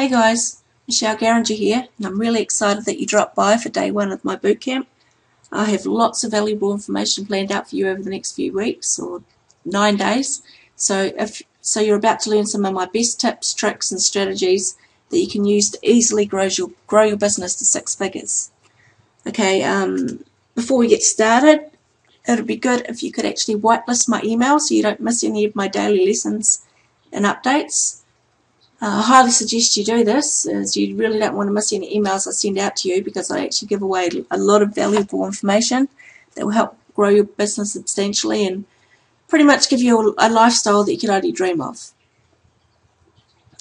Hey guys, Michelle Garinger here, and I'm really excited that you dropped by for day one of my bootcamp. I have lots of valuable information planned out for you over the next few weeks or 9 days. So you're about to learn some of my best tips, tricks, and strategies that you can use to easily grow your business to 6 figures. Okay, before we get started, it would be good if you could actually whitelist my email so you don't miss any of my daily lessons and updates. I highly suggest you do this, as you really don't want to miss any emails I send out to you, because I actually give away a lot of valuable information that will help grow your business substantially and pretty much give you a lifestyle that you could only dream of.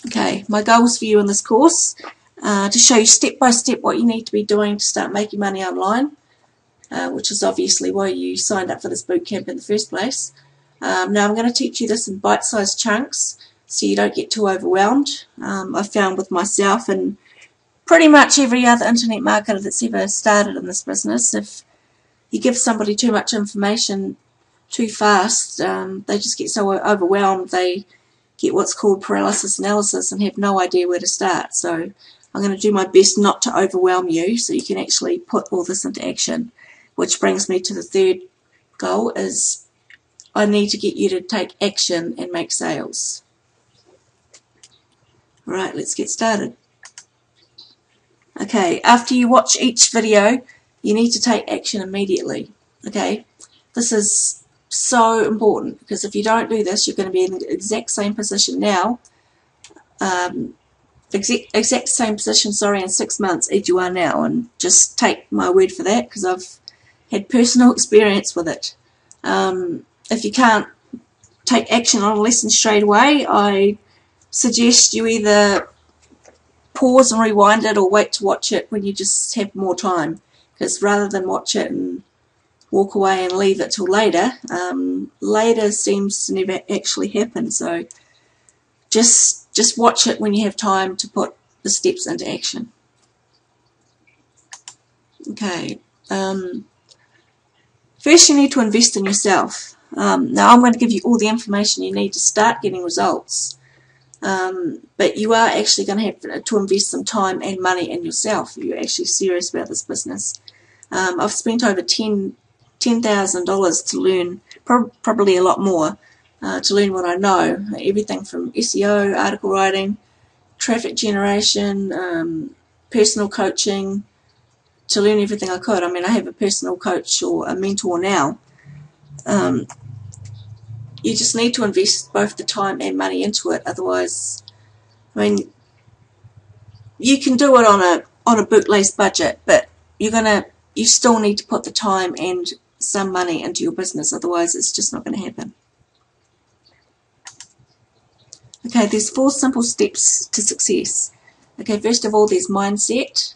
Okay, my goals for you in this course to show you step by step what you need to be doing to start making money online, which is obviously why you signed up for this bootcamp in the first place. Now I'm going to teach you this in bite-sized chunks, so you don't get too overwhelmed. I've found with myself and pretty much every other internet marketer that's ever started in this business, if you give somebody too much information too fast, they just get so overwhelmed they get what's called paralysis analysis and have no idea where to start. So I'm going to do my best not to overwhelm you so you can actually put all this into action, which brings me to the third goal, is I need to get you to take action and make sales. Right, let's get started. Okay, after you watch each video, you need to take action immediately. Okay, this is so important, because if you don't do this, you're going to be in the exact same position now, exact same position, in 6 months as you are now, and just take my word for that, because I've had personal experience with it. If you can't take action on a lesson straight away, I suggest you either pause and rewind it, or wait to watch it when you just have more time, because rather than watch it and walk away and leave it till later, later seems to never actually happen. So just watch it when you have time to put the steps into action. Okay, first you need to invest in yourself. Now I'm going to give you all the information you need to start getting results. But you are actually going to have to invest some time and money in yourself if you're actually serious about this business. I've spent over $10,000 to learn, probably a lot more, to learn what I know. Everything from SEO, article writing, traffic generation, personal coaching, to learn everything I could. I mean, I have a personal coach or a mentor now. You just need to invest both the time and money into it. Otherwise, I mean, you can do it on a bootlace budget, but you still need to put the time and some money into your business. Otherwise, it's just not going to happen. Okay, there's 4 simple steps to success. Okay, first of all, there's mindset.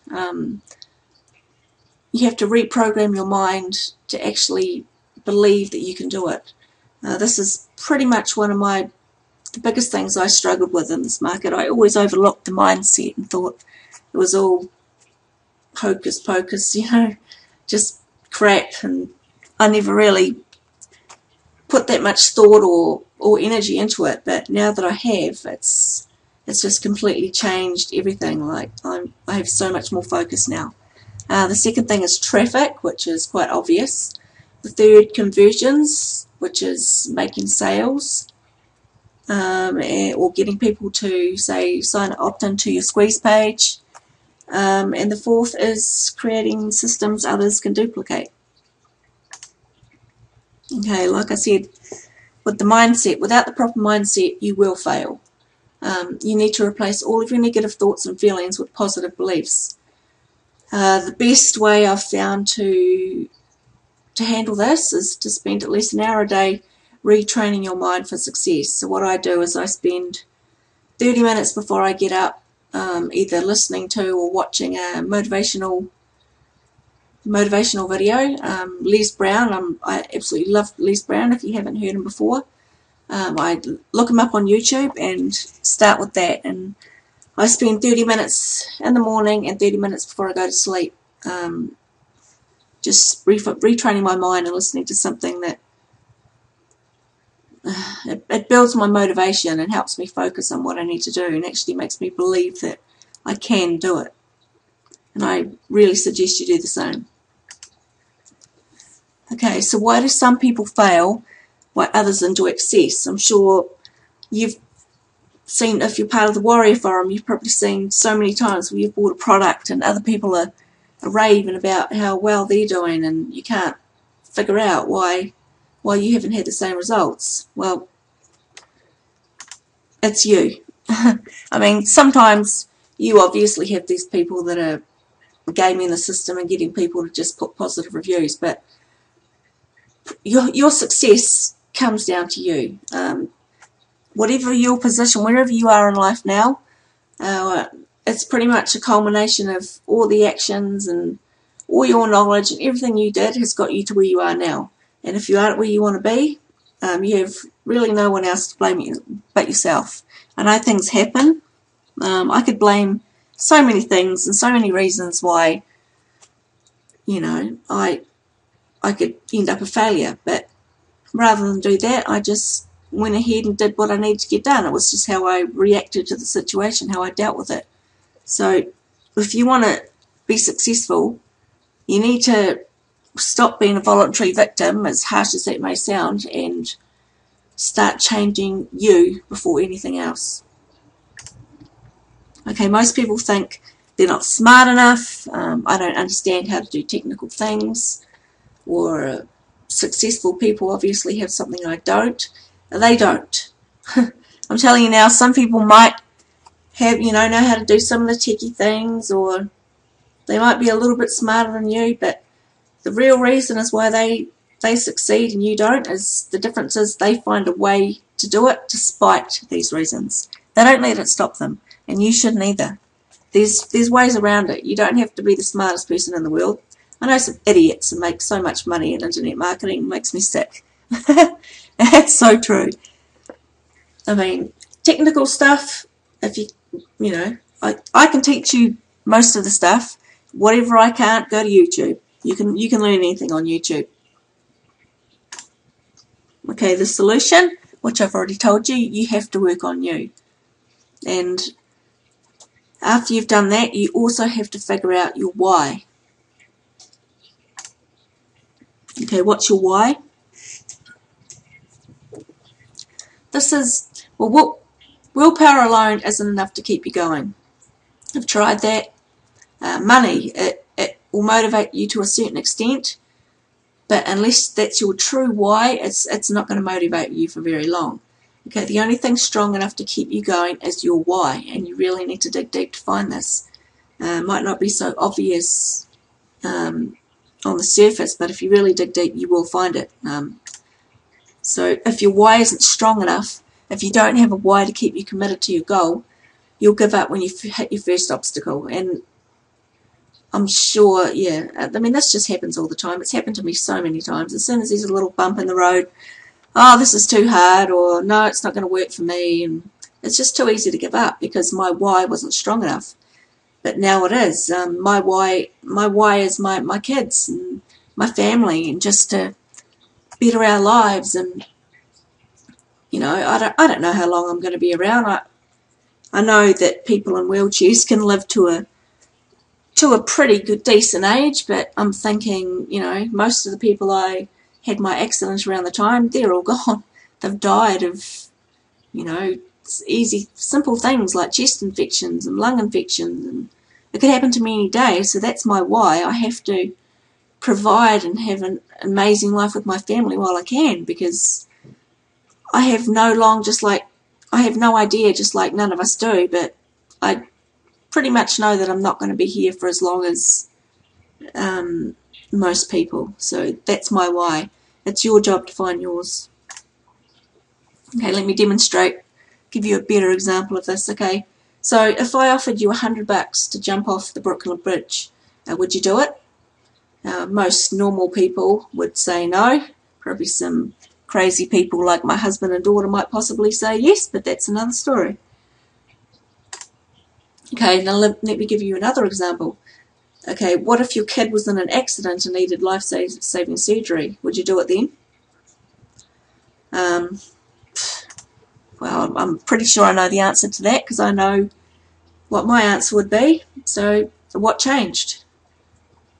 You have to reprogram your mind to actually believe that you can do it. This is pretty much one of the biggest things I struggled with in this market. I always overlooked the mindset and thought it was all hocus pocus, just crap, and I never really put that much thought or energy into it. But now that I have, it's just completely changed everything. Like, I have so much more focus now. The second thing is traffic, which is quite obvious. The third, conversions, which is making sales, or getting people to, say, opt into your squeeze page. And the fourth is creating systems others can duplicate. Okay, like I said, with the mindset, without the proper mindset, you will fail. You need to replace all of your negative thoughts and feelings with positive beliefs. The best way I've found to handle this is to spend at least an hour a day retraining your mind for success. So what I do is I spend 30 minutes before I get up, either listening to or watching a motivational video. Les Brown, I absolutely love Les Brown. If you haven't heard him before, I look him up on YouTube and start with that. And I spend 30 minutes in the morning and 30 minutes before I go to sleep, just retraining my mind and listening to something that it builds my motivation and helps me focus on what I need to do, and actually makes me believe that I can do it. And I really suggest you do the same. Okay, so why do some people fail while others enjoy success? I'm sure you've seen, if you're part of the Warrior Forum, you've probably seen so many times where you've bought a product and other people are raving about how well they're doing, and you can't figure out why you haven't had the same results. Well, it's you. I mean, sometimes you obviously have these people that are gaming the system and getting people to just put positive reviews, but your success comes down to you. Whatever your position, wherever you are in life now, it's pretty much a culmination of all the actions and all your knowledge, and everything you did has got you to where you are now. And if you aren't where you want to be, you have really no one else to blame but yourself. I know things happen. I could blame so many things and so many reasons why, you know, I could end up a failure. But rather than do that, I just went ahead and did what I needed to get done. It was just how I reacted to the situation, how I dealt with it. So if you want to be successful, you need to stop being a voluntary victim, as harsh as that may sound, and start changing you before anything else. Okay, most people think they're not smart enough, I don't understand how to do technical things, or successful people obviously have something I don't. They don't. I'm telling you now, some people might have, know how to do some of the techie things, or they might be a little bit smarter than you, but the real reason is why they succeed and you don't, is the difference is they find a way to do it despite these reasons. They don't let it stop them, and you shouldn't either. There's ways around it. You don't have to be the smartest person in the world. I know some idiots that make so much money in internet marketing. It makes me sick. That's so true. I mean, technical stuff, if I can teach you most of the stuff. Whatever I can't, go to YouTube. You can learn anything on YouTube. Okay, the solution, which I've already told you, you have to work on you. And after you've done that, you also have to figure out your why. Okay, what's your why? This is, well, willpower alone isn't enough to keep you going. I've tried that. Money, it will motivate you to a certain extent, but unless that's your true why, it's not going to motivate you for very long. Okay, the only thing strong enough to keep you going is your why, and you really need to dig deep to find this. Might not be so obvious on the surface, but if you really dig deep, you will find it. So if your why isn't strong enough, if you don't have a why to keep you committed to your goal, you'll give up when you hit your first obstacle. And I'm sure, yeah, I mean, this just happens all the time. It's happened to me so many times. As soon as there's a little bump in the road, oh, this is too hard, or no, it's not going to work for me, and it's just too easy to give up because my why wasn't strong enough. But now it is. My why is my kids and my family, and just to better our lives. And I don't know how long I'm going to be around. I know that people in wheelchairs can live to a pretty good decent age, but I'm thinking, most of the people I had my accident around the time, they're all gone. They've died of, easy, simple things like chest infections and lung infections, and it could happen to me any day. So that's my why. I have to provide and have an amazing life with my family while I can, because I have I have no idea, just like none of us do, but I pretty much know that I'm not going to be here for as long as most people. So that's my why. It's your job to find yours. Okay, let me demonstrate, give you a better example of this. Okay, so if I offered you $100 to jump off the Brooklyn Bridge, would you do it? Most normal people would say no. Probably some crazy people like my husband and daughter might possibly say yes, but that's another story. Okay, now let me give you another example. Okay, what if your kid was in an accident and needed life-saving surgery? Would you do it then? Well, I'm pretty sure I know the answer to that, because I know what my answer would be. So what changed?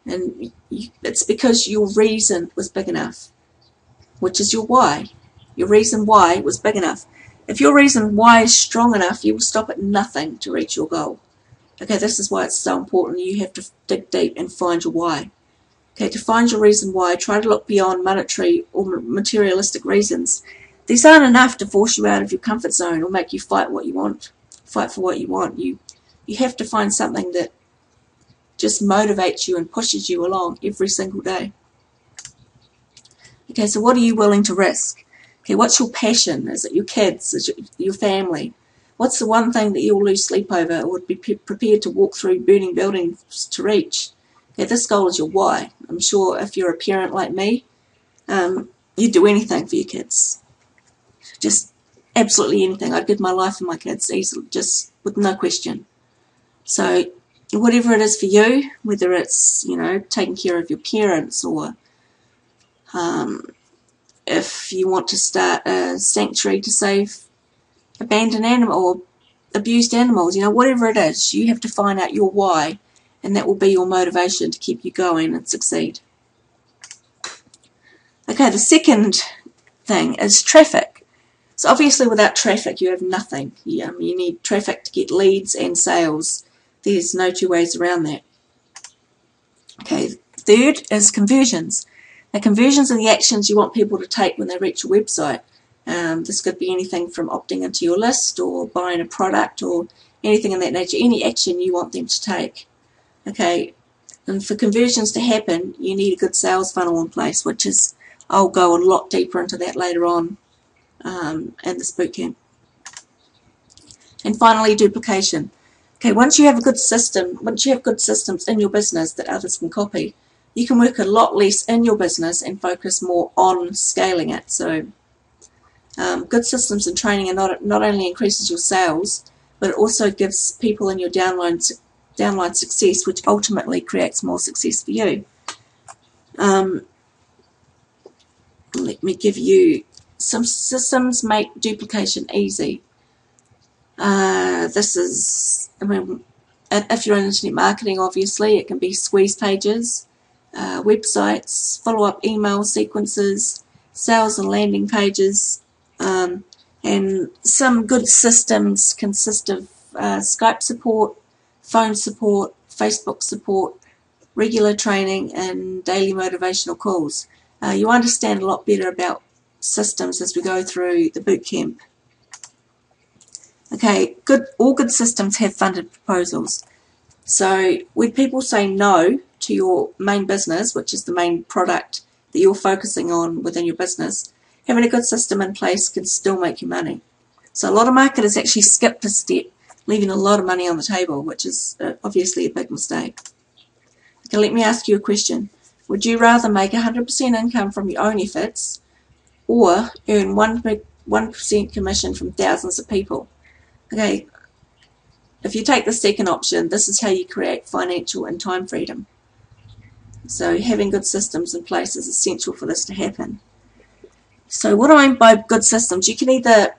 And it's because your reason was big enough, which is your why. Your reason why was big enough. If your reason why is strong enough, you will stop at nothing to reach your goal. Okay, this is why it's so important. You have to dig deep and find your why. Okay, to find your reason why, try to look beyond monetary or materialistic reasons. These aren't enough to force you out of your comfort zone or make you fight what you want, fight for what you want. You have to find something that just motivates you and pushes you along every single day. Okay, so what are you willing to risk? Okay, what's your passion? Is it your kids? Is it your family? What's the one thing that you'll lose sleep over or would be prepared to walk through burning buildings to reach? Okay, this goal is your why. I'm sure if you're a parent like me, you'd do anything for your kids. Just absolutely anything. I'd give my life for my kids easily, just with no question. So whatever it is for you, whether it's, taking care of your parents, or if you want to start a sanctuary to save abandoned animals or abused animals, whatever it is, you have to find out your why, and that will be your motivation to keep you going and succeed. Okay, the second thing is traffic. So obviously without traffic you have nothing. You need traffic to get leads and sales. There's no two ways around that. Okay, third is conversions. Now conversions are the actions you want people to take when they reach your website. This could be anything from opting into your list or buying a product or anything in that nature, any action you want them to take. Okay, and for conversions to happen, you need a good sales funnel in place, which is, I'll go a lot deeper into that later on in this bootcamp. And finally, duplication. Okay, once you have a good system, once you have good systems in your business that others can copy, you can work a lot less in your business and focus more on scaling it. So good systems and training are not only increases your sales, but it also gives people in your downline success, which ultimately creates more success for you. Let me give you some systems make duplication easy. This is, if you're in internet marketing, obviously, it can be squeeze pages, websites, follow-up email sequences, sales and landing pages, and some good systems consist of Skype support, phone support, Facebook support, regular training, and daily motivational calls. You understand a lot better about systems as we go through the bootcamp. Okay, all good systems have funded proposals. So when people say no to your main business, which is the main product that you're focusing on within your business, having a good system in place can still make you money. So a lot of marketers actually skip this step, leaving a lot of money on the table, which is obviously a big mistake. Okay, let me ask you a question. Would you rather make 100% income from your own efforts or earn 1% commission from thousands of people? Okay, if you take the second option, this is how you create financial and time freedom. So having good systems in place is essential for this to happen. So what I mean by good systems, you can either,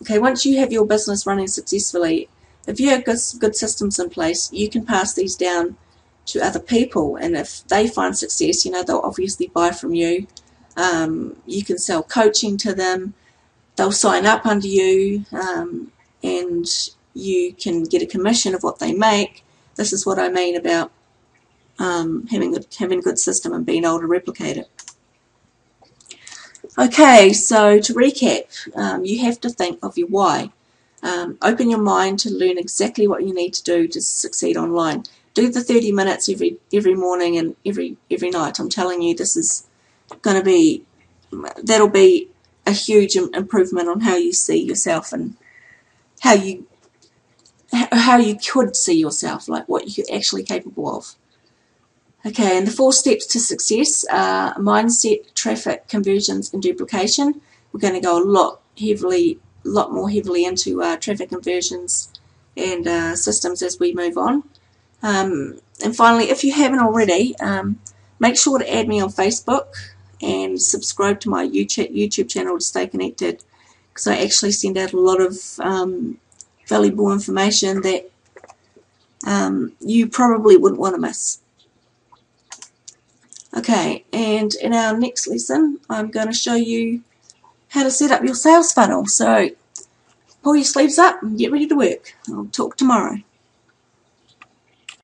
once you have your business running successfully, if you have good systems in place, you can pass these down to other people, and if they find success, they'll obviously buy from you. You can sell coaching to them, they'll sign up under you, and you can get a commission of what they make. This is what I mean about having a good system and being able to replicate it. Okay, so to recap, you have to think of your why. Open your mind to learn exactly what you need to do to succeed online. Do the 30 minutes every morning and every night. I'm telling you, this is going to be, that'll be a huge improvement on how you see yourself and how you could see yourself, like what you're actually capable of. Okay, and the 4 steps to success are mindset, traffic, conversions, and duplication. We're going to go a lot more heavily into traffic, conversions, and systems as we move on. And finally, if you haven't already, make sure to add me on Facebook and subscribe to my YouTube channel to stay connected, because I actually send out a lot of valuable information that you probably wouldn't want to miss. Okay, and in our next lesson, I'm going to show you how to set up your sales funnel. So pull your sleeves up and get ready to work. I'll talk tomorrow.